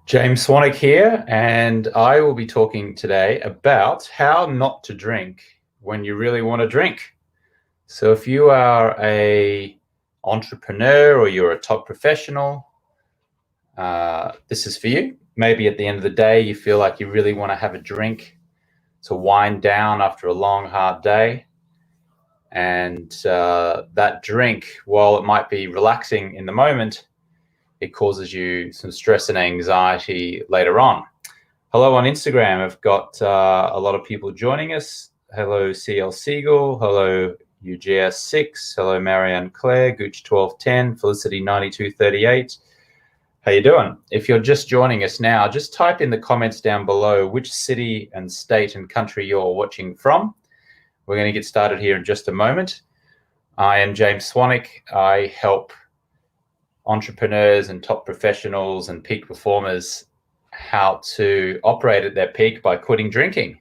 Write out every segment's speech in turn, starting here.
James Swanwick here, and I will be talking today about how not to drink when you really want to drink. So if you are a entrepreneur or you're a top professional, this is for you. Maybe at the end of the day, you feel like you really want to have a drink to wind down after a long, hard day. And that drink, while it might be relaxing in the moment, it causes you some stress and anxiety later on. Hello on Instagram. I've got a lot of people joining us. Hello, CL Siegel. Hello, UGS6. Hello, Marianne Claire, Gooch1210, Felicity9238. How you doing? If you're just joining us now, just type in the comments down below which city and state and country you're watching from. We're going to get started here in just a moment. I am James Swanwick. I help entrepreneurs and top professionals and peak performers how to operate at their peak by quitting drinking.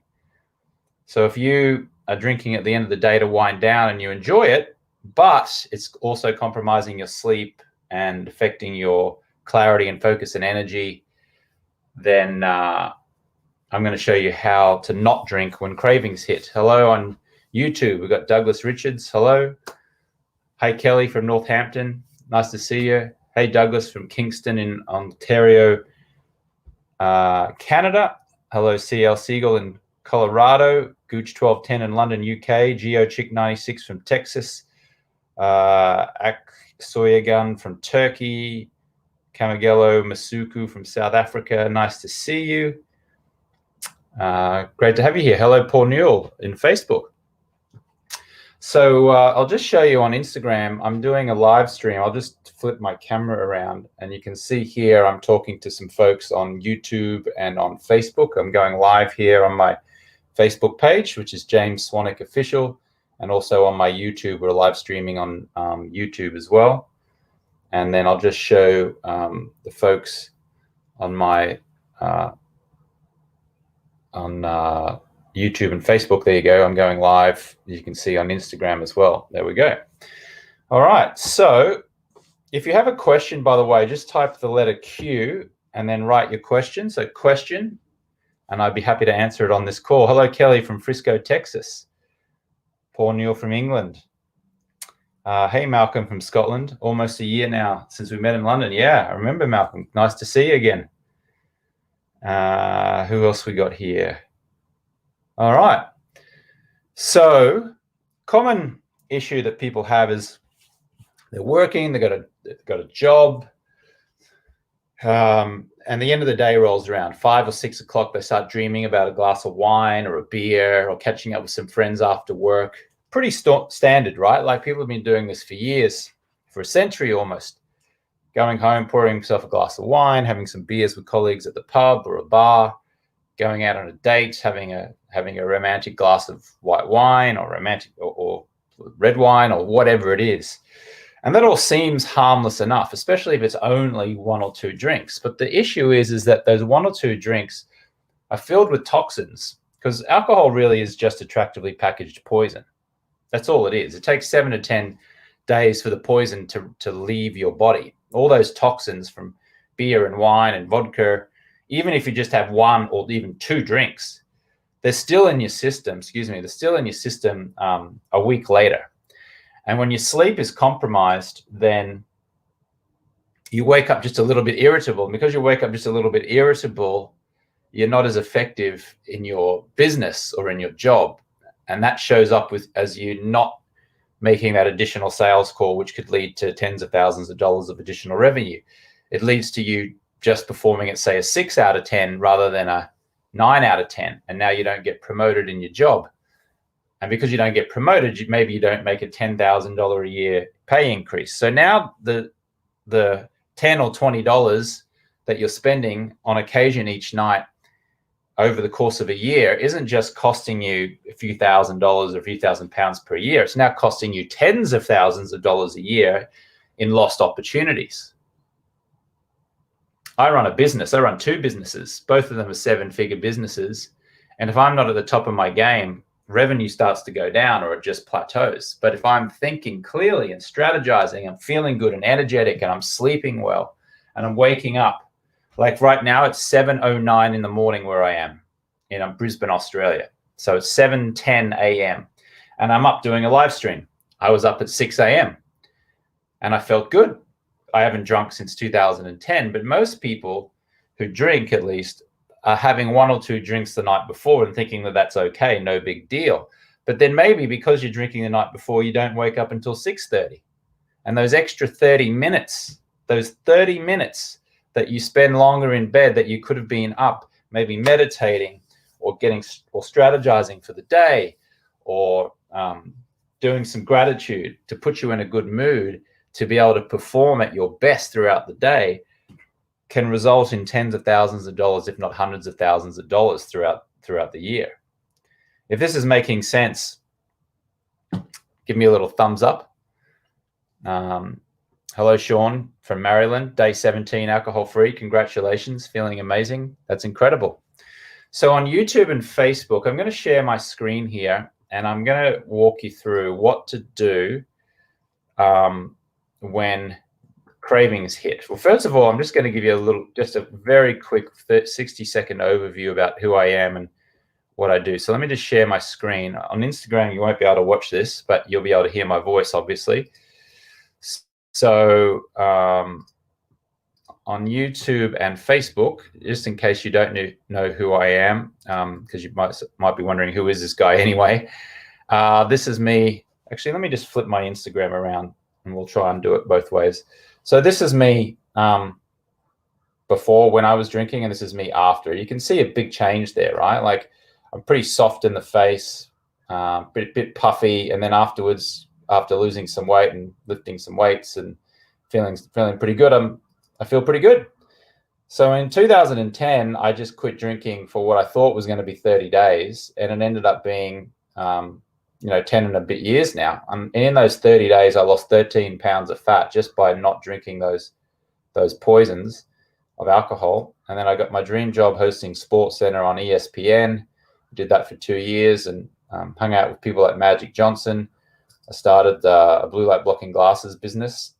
So if you are drinking at the end of the day to wind down and you enjoy it, but it's also compromising your sleep and affecting your clarity and focus and energy, then I'm going to show you how to not drink when cravings hit. Hello on YouTube. We've got Douglas Richards. Hello. Hey, Kelly from Northampton. Nice to see you. Hey, Douglas from Kingston in Ontario, Canada. Hello, CL Siegel in Colorado. Gooch1210 in London, UK. GeoChick96 from Texas. Aksoyagun from Turkey. Kamagello Masuku from South Africa. Nice to see you. Great to have you here. Hello, Paul Newell in Facebook. So I'll just show you on Instagram. I'm doing a live stream. I'll just flip my camera around and you can see here I'm talking to some folks on YouTube and on Facebook. I'm going live here on my Facebook page, which is James Swanwick Official, and also on my YouTube. We're live streaming on YouTube as well. And then I'll just show the folks on my YouTube and Facebook. There you go. I'm going live. You can see on Instagram as well. There we go. All right. So if you have a question, by the way, just type the letter Q and then write your question. So question, and I'd be happy to answer it on this call. Hello, Kelly from Frisco, Texas. Paul Newell from England. Hey, Malcolm from Scotland. Almost a year now since we met in London. Yeah, I remember, Malcolm. Nice to see you again. Who else we got here? All right. So common issue that people have is they're working, they've got a job, and the end of the day rolls around. 5 or 6 o'clock, they start dreaming about a glass of wine or a beer or catching up with some friends after work. Pretty standard, right? Like people have been doing this for years, for a century almost. Going home, pouring himself a glass of wine, having some beers with colleagues at the pub or a bar, going out on a date, having a romantic glass of white wine or romantic or red wine or whatever it is. And that all seems harmless enough, especially if it's only 1 or 2 drinks. But the issue is that those 1 or 2 drinks are filled with toxins, because alcohol really is just attractively packaged poison. That's all it is. It takes 7 to 10 days for the poison to leave your body. All those toxins from beer and wine and vodka, even if you just have 1 or even 2 drinks, they're still in your system, they're still in your system a week later. And when your sleep is compromised, then you wake up just a little bit irritable. And because you wake up just a little bit irritable, you're not as effective in your business or in your job. And that shows up as you not making that additional sales call, which could lead to tens of thousands of dollars of additional revenue. It leads to you just performing at, say, a 6 out of 10 rather than a 9 out of 10. And now you don't get promoted in your job. And because you don't get promoted, maybe you don't make a $10,000 a year pay increase. So now the $10 or $20 that you're spending on occasion each night over the course of a year isn't just costing you a few $1,000s or a few £1,000 per year. It's now costing you tens of thousands of dollars a year in lost opportunities. I run a business. I run 2 businesses. Both of them are 7-figure businesses. And if I'm not at the top of my game, revenue starts to go down or it just plateaus. But if I'm thinking clearly and strategizing, I'm feeling good and energetic and I'm sleeping well and I'm waking up Like right now, it's 7:09 in the morning where I am in Brisbane, Australia. So it's 7:10 a.m. and I'm up doing a live stream. I was up at 6 a.m. and I felt good. I haven't drunk since 2010, but most people who drink, at least, are having one or two drinks the night before and thinking that that's okay, no big deal. But then maybe because you're drinking the night before, you don't wake up until 6:30. And those extra 30 minutes, those 30 minutes that you spend longer in bed that you could have been up, maybe meditating or strategizing for the day, or doing some gratitude to put you in a good mood to be able to perform at your best throughout the day, can result in tens of thousands of dollars, if not hundreds of thousands of dollars throughout the year. If this is making sense, give me a little thumbs up. Hello, Sean from Maryland, day 17, alcohol free. Congratulations, feeling amazing. That's incredible. So on YouTube and Facebook, I'm going to share my screen here, and I'm going to walk you through what to do when cravings hit. Well, first of all, I'm just going to give you just a very quick 60-second overview about who I am and what I do. So let me just share my screen. On Instagram, you won't be able to watch this, but you'll be able to hear my voice, obviously. So on YouTube and Facebook, just in case you don't know who I am, because you might be wondering, who is this guy anyway? This is me. Actually, let me just flip my Instagram around and we'll try and do it both ways. So this is me before, when I was drinking, and this is me after. You can see a big change there, right? Like, I'm pretty soft in the face, bit puffy, and then afterwards, after losing some weight and lifting some weights and feeling pretty good, I feel pretty good. So in 2010, I just quit drinking for what I thought was going to be 30 days, and it ended up being 10 and a bit years now. And in those 30 days, I lost 13 pounds of fat just by not drinking those poisons of alcohol. And then I got my dream job hosting SportsCenter on ESPN. Did that for 2 years and hung out with people like Magic Johnson. I started a blue light blocking glasses business,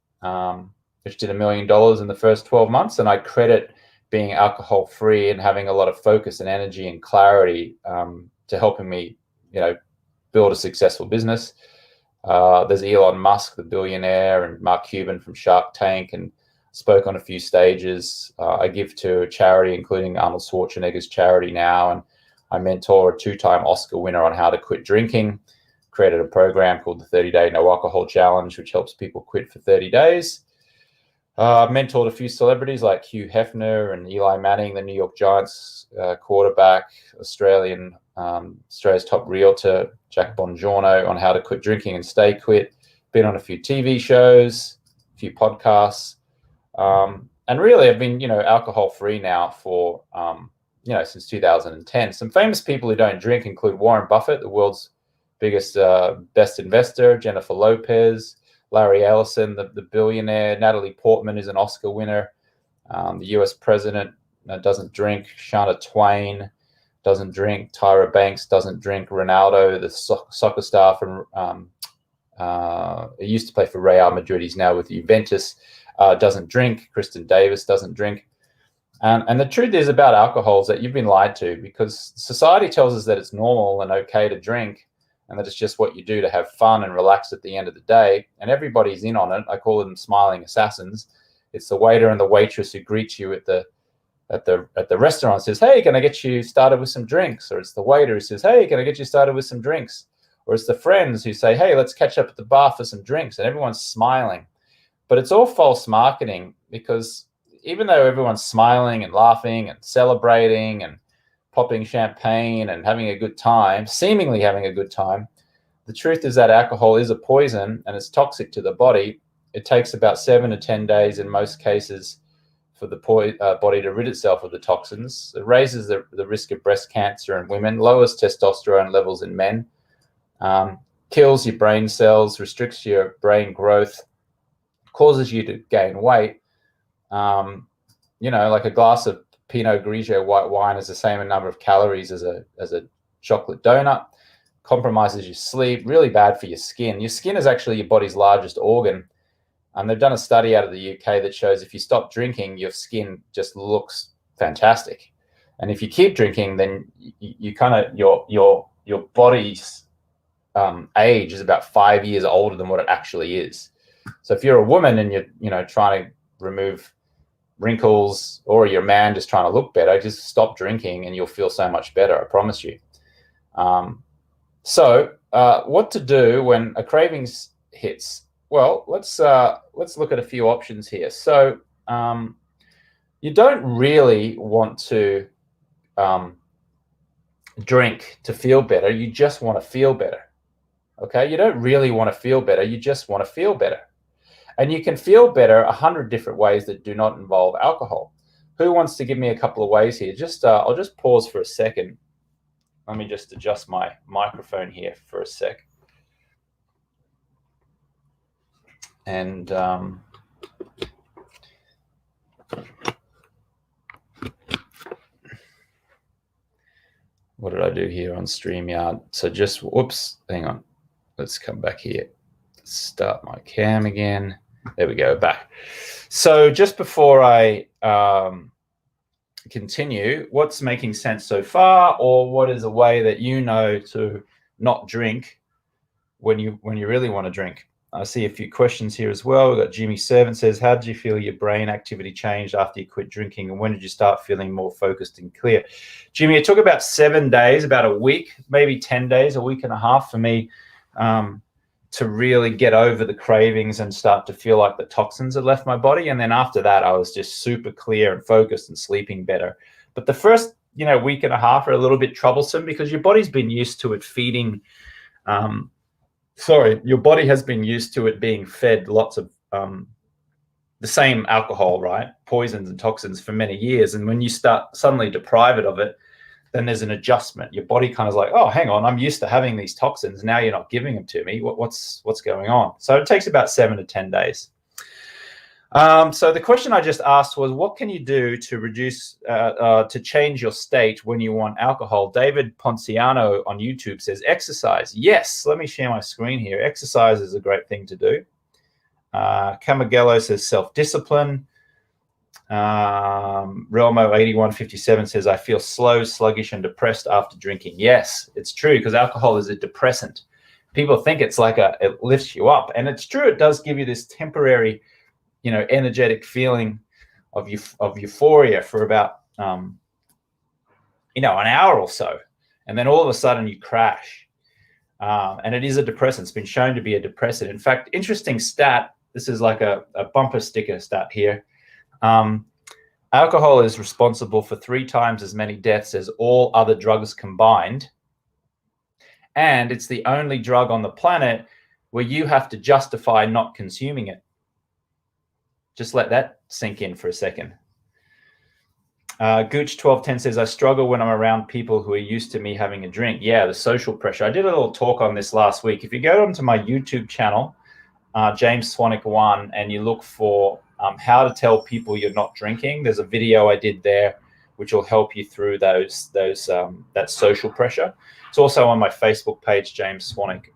which did $1 million in the first 12 months. And I credit being alcohol free and having a lot of focus and energy and clarity to helping me, build a successful business. There's Elon Musk, the billionaire, and Mark Cuban from Shark Tank, and spoke on a few stages. I give to a charity, including Arnold Schwarzenegger's charity now, and I mentor a 2-time Oscar winner on how to quit drinking. Created a program called the 30-Day No Alcohol Challenge, which helps people quit for 30 days. I've mentored a few celebrities like Hugh Hefner and Eli Manning, the New York Giants quarterback, Australia's top realtor, Jack Bongiorno, on how to quit drinking and stay quit. Been on a few TV shows, a few podcasts. And really, I've been, alcohol-free now for, since 2010. Some famous people who don't drink include Warren Buffett, the world's biggest, best investor, Jennifer Lopez, Larry Ellison, the billionaire, Natalie Portman is an Oscar winner, the US president doesn't drink, Shania Twain doesn't drink, Tyra Banks doesn't drink, Ronaldo, the soccer star from, he used to play for Real Madrid, he's now with Juventus, doesn't drink, Kristen Davis doesn't drink. And the truth is about alcohol is that you've been lied to, because society tells us that it's normal and okay to drink, and that it's just what you do to have fun and relax at the end of the day. And everybody's in on it. I call them smiling assassins. It's the waiter and the waitress who greet you at the restaurant and says, "Hey, can I get you started with some drinks?" Or it's the waiter who says, "Hey, can I get you started with some drinks?" Or it's the friends who say, "Hey, let's catch up at the bar for some drinks." And everyone's smiling. But it's all false marketing, because even though everyone's smiling and laughing and celebrating and popping champagne and having a good time, seemingly having a good time, the truth is that alcohol is a poison and it's toxic to the body. It takes about 7 to 10 days in most cases for the body to rid itself of the toxins. It raises the risk of breast cancer in women, lowers testosterone levels in men, kills your brain cells, restricts your brain growth, causes you to gain weight. Like a glass of Pinot Grigio white wine has the same number of calories as a chocolate donut, compromises your sleep, really bad for your skin. Your skin is actually your body's largest organ, And they've done a study out of the UK that shows if you stop drinking, your skin just looks fantastic. And if you keep drinking, then you kind of your body's age is about 5 years older than what it actually is. So if you're a woman and you're trying to remove wrinkles, or you're a man just trying to look better, just stop drinking and you'll feel so much better. I promise you. So what to do when a cravings hits? Well, let's look at a few options here. So you don't really want to drink to feel better. You just want to feel better. Okay, you don't really want to feel better. You just want to feel better. And you can feel better 100 different ways that do not involve alcohol. Who wants to give me a couple of ways here? I'll just pause for a second. Let me just adjust my microphone here for a sec. And what did I do here on StreamYard? So just, whoops, hang on. Let's come back here. Start my cam again. There we go, back. So just before I continue, what's making sense so far, or what is a way that you know to not drink when you really want to drink? I see a few questions here as well. We've got Jimmy Servant says, how did you feel your brain activity changed after you quit drinking, and when did you start feeling more focused and clear? Jimmy, it took about 7 days, about a week, maybe 10 days, a week and a half for me to really get over the cravings and start to feel like the toxins had left my body. And then after that, I was just super clear and focused and sleeping better. But the first, week and a half are a little bit troublesome because your body's been used to it feeding. Your body has been used to it being fed lots of the same alcohol, right? Poisons and toxins for many years. And when you start suddenly deprive it of it, then there's an adjustment. Your body kind of like, oh, hang on, I'm used to having these toxins. Now you're not giving them to me. What's going on? So it takes about 7 to 10 days. So the question I just asked was, what can you do to reduce, to change your state when you want alcohol? David Ponciano on YouTube says, exercise. Yes, let me share my screen here. Exercise is a great thing to do. Camagello says self-discipline. Relmo 8157 says, I feel slow, sluggish, and depressed after drinking. Yes, it's true, because alcohol is a depressant. People think it's like it lifts you up, and it's true. It does give you this temporary, energetic feeling of euphoria for about, an hour or so, and then all of a sudden you crash. And it is a depressant. It's been shown to be a depressant. In fact, interesting stat. This is like a bumper sticker stat here. Alcohol is responsible for 3 times as many deaths as all other drugs combined. And it's the only drug on the planet where you have to justify not consuming it. Just let that sink in for a second. Gooch 1210 says, I struggle when I'm around people who are used to me having a drink. Yeah, the social pressure. I did a little talk on this last week. If you go onto my YouTube channel, James Swanwick 1, and you look for how to tell people you're not drinking, there's a video I did there which will help you through that social pressure. It's also on my Facebook page, James Swanwick.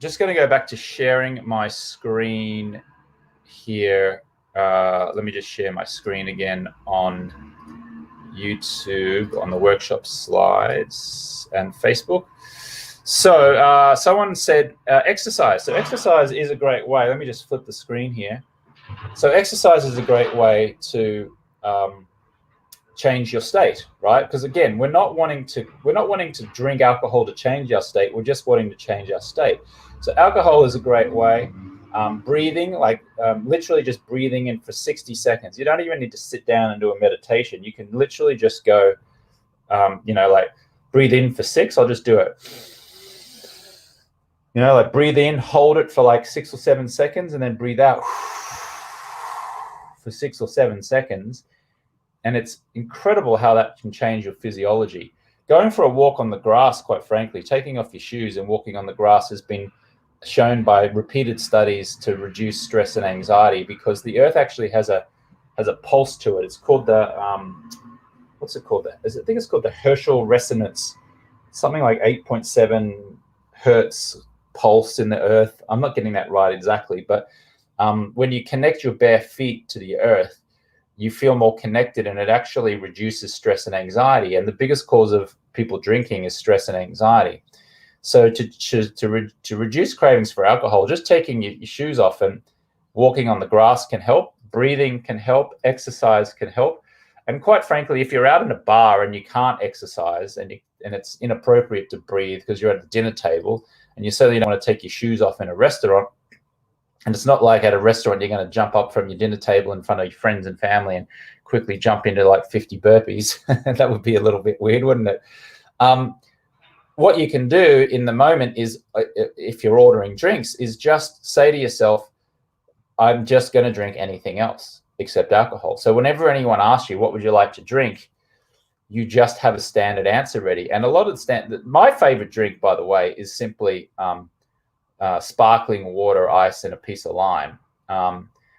Just going to go back to sharing my screen here. Let me just share my screen again on YouTube, on the workshop slides, and Facebook. So someone said exercise. So exercise is a great way. Let me just flip the screen here. So exercise is a great way to change your state, right? Because again, we're not wanting to drink alcohol to change our state. We're just wanting to change our state. So alcohol is a great way. Breathing, literally just breathing in for 60 seconds. You don't even need to sit down and do a meditation. You can literally just go, breathe in for 6. I'll just do it. Breathe in, hold it for 6 or 7 seconds, and then breathe out for 6 or 7 seconds. And it's incredible how that can change your physiology. Going for a walk on the grass, quite frankly, taking off your shoes and walking on the grass has been shown by repeated studies to reduce stress and anxiety, because the earth actually has a pulse to it. It's called the what's it called? I think it's called the Herschel resonance, something like 8.7 hertz pulse in the earth. I'm not getting that right exactly, but when you connect your bare feet to the earth, you feel more connected, and it actually reduces stress and anxiety. And the biggest cause of people drinking is stress and anxiety. So to reduce cravings for alcohol, just taking your shoes off and walking on the grass can help. Breathing can help. Exercise can help. And quite frankly, if you're out in a bar and you can't exercise and it's inappropriate to breathe because you're at the dinner table and you certainly don't want to take your shoes off in a restaurant, and it's not like at a restaurant you're going to jump up from your dinner table in front of your friends and family and quickly jump into like 50 burpees. That would be a little bit weird, wouldn't it? What you can do in the moment is, if you're ordering drinks, is just say to yourself, I'm just going to drink anything else except alcohol. So whenever anyone asks you, what would you like to drink? You just have a standard answer ready. And a lot of my favorite drink, by the way, is simply sparkling water, ice, and a piece of lime.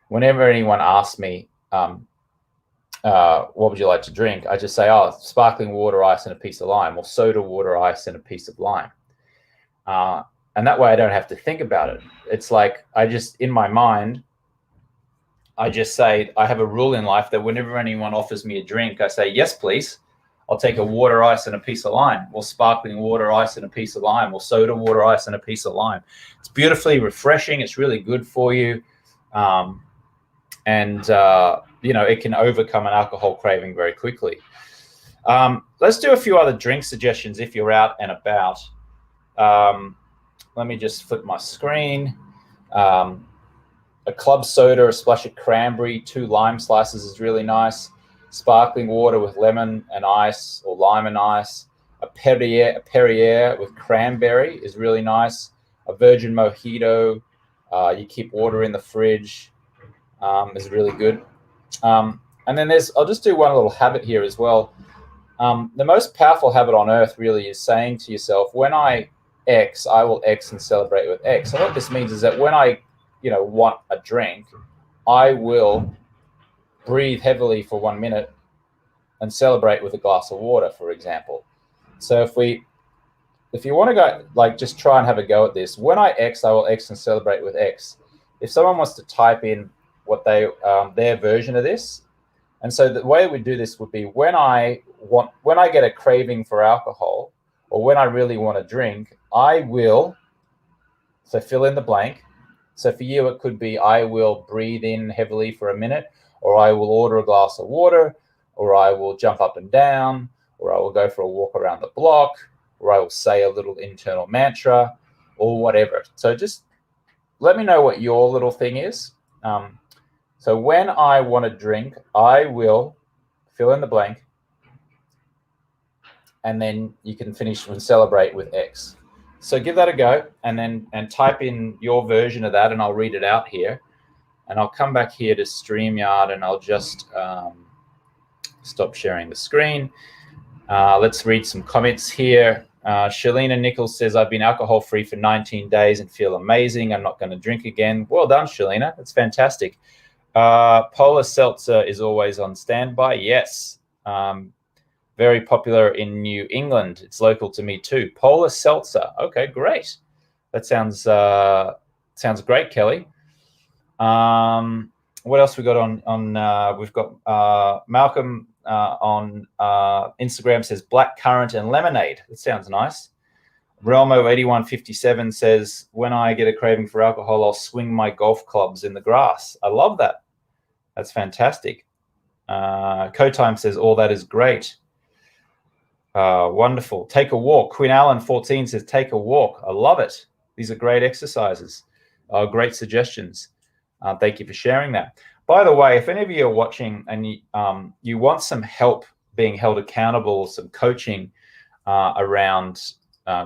Whenever anyone asks me, what would you like to drink? I just say, oh, sparkling water, ice, and a piece of lime, or soda water, ice, and a piece of lime. And that way I don't have to think about it. It's like I just, in my mind, I just say, I have a rule in life that whenever anyone offers me a drink, I say, yes, please. I'll take a water, ice, and a piece of lime, or sparkling water, ice, and a piece of lime, or soda water, ice, and a piece of lime. It's beautifully refreshing. It's really good for you. It can overcome an alcohol craving very quickly. Let's do a few other drink suggestions if you're out and about. Let me just flip my screen. A club soda, a splash of cranberry, 2 lime slices is really nice. Sparkling water with lemon and ice, or lime and ice. A Perrier with cranberry is really nice. A virgin mojito. You keep water in the fridge. Is really good. And then I'll just do one little habit here as well. The most powerful habit on earth really is saying to yourself, when I X, I will X and celebrate with X. And what this means is that when I, want a drink, I will breathe heavily for 1 minute and celebrate with a glass of water, for example. So if you want to go, just try and have a go at this. When I X, I will X and celebrate with X. If someone wants to type in what their version of this, and so the way we do this would be when I get a craving for alcohol, or when I really want to drink, I will, so fill in the blank. So for you, it could be, I will breathe in heavily for a minute, or I will order a glass of water, or I will jump up and down, or I will go for a walk around the block, or I will say a little internal mantra, or whatever. So just let me know what your little thing is. So when I want to drink, I will fill in the blank, and then you can finish and celebrate with X. So give that a go, and type in your version of that, and I'll read it out here. And I'll come back here to StreamYard, and I'll just stop sharing the screen. Let's read some comments here. Shalina Nichols says, I've been alcohol-free for 19 days and feel amazing. I'm not going to drink again. Well done, Shalina. That's fantastic. Polar Seltzer is always on standby. Yes. Very popular in New England. It's local to me too. Polar Seltzer. Okay, great. That sounds great, Kelly. What else we got on? We've got Malcolm on Instagram says black currant and lemonade. That sounds nice. Relmo8157 says, when I get a craving for alcohol, I'll swing my golf clubs in the grass. I love that. That's fantastic. Cotime says, all that is great. Wonderful. Take a walk. Queen Allen 14 says, take a walk. I love it. These are great exercises. Great suggestions. Thank you for sharing that. By the way, if any of you are watching and you want some help being held accountable, some coaching around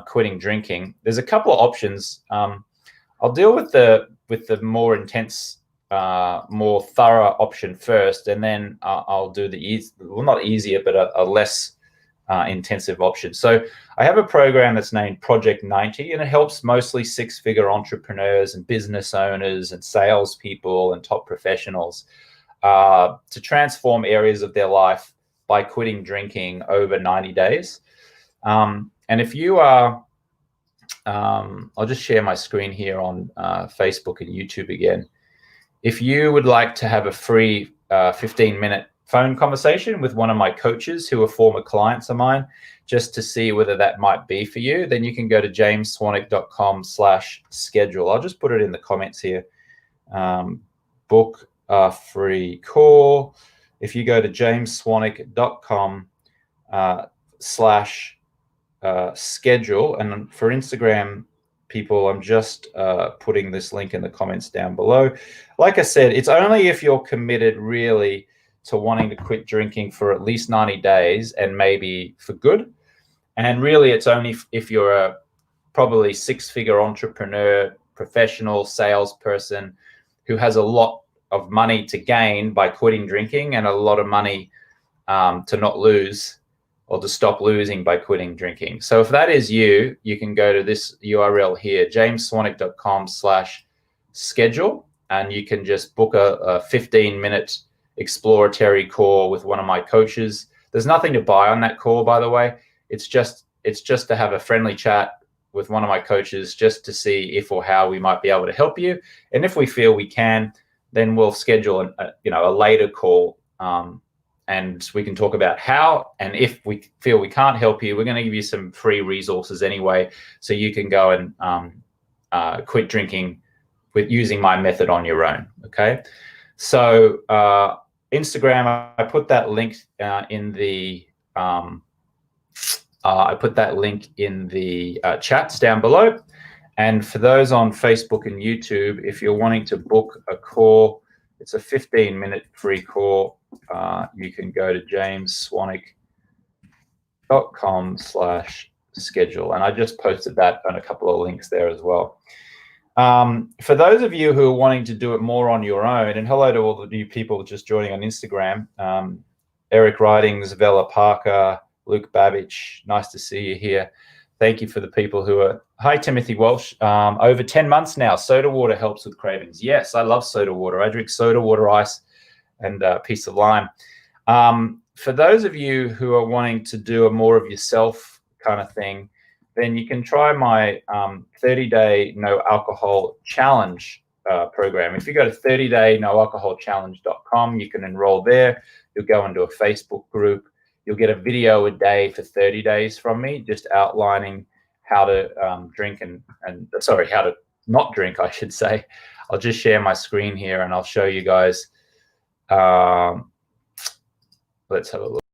quitting drinking, there's a couple of options. I'll deal with the more intense, more thorough option first, and then I'll do not easier, but a less intensive option. So I have a program that's named Project 90, and it helps mostly 6-figure entrepreneurs and business owners and salespeople and top professionals to transform areas of their life by quitting drinking over 90 days. And if you are I'll just share my screen here on Facebook and YouTube again. If you would like to have a free 15-minute phone conversation with one of my coaches who are former clients of mine, just to see whether that might be for you, then you can go to jamesswanwick.com/schedule. I'll just put it in the comments here. Book a free call. If you go to jamesswanwick.com/schedule, and for Instagram people, I'm just putting this link in the comments down below. Like I said, it's only if you're committed really to wanting to quit drinking for at least 90 days and maybe for good. And really it's only if you're a probably six-figure entrepreneur, professional salesperson who has a lot of money to gain by quitting drinking and a lot of money to not lose or to stop losing by quitting drinking. So if that is you, you can go to this URL here, jamesswanwick.com/schedule, and you can just book a 15-minute exploratory call with one of my coaches. There's nothing to buy on that call, by the way. It's just to have a friendly chat with one of my coaches, just to see if or how we might be able to help you. And if we feel we can, then we'll schedule a later call, and we can talk about how. And if we feel we can't help you, we're going to give you some free resources anyway, so you can go and quit drinking with using my method on your own. Okay, so Instagram, I put that link in the chats down below. And for those on Facebook and YouTube, if you're wanting to book a call, it's a 15-minute free call. You can go to jamesswanwick.com/schedule. And I just posted that and a couple of links there as well. For those of you who are wanting to do it more on your own, and hello to all the new people just joining on Instagram, Eric Ridings, Vella Parker, Luke Babbage, nice to see you here. Thank you for the people who are, hi Timothy Walsh, over 10 months now, soda water helps with cravings. Yes, I love soda water. I drink soda water, ice, and a piece of lime. For those of you who are wanting to do a more of yourself kind of thing, then you can try my 30-day no alcohol challenge program. If you go to 30daynoalcoholchallenge.com, you can enroll there. You'll go into a Facebook group. You'll get a video a day for 30 days from me, just outlining how to drink how to not drink, I should say. I'll just share my screen here and I'll show you guys. Let's have a look.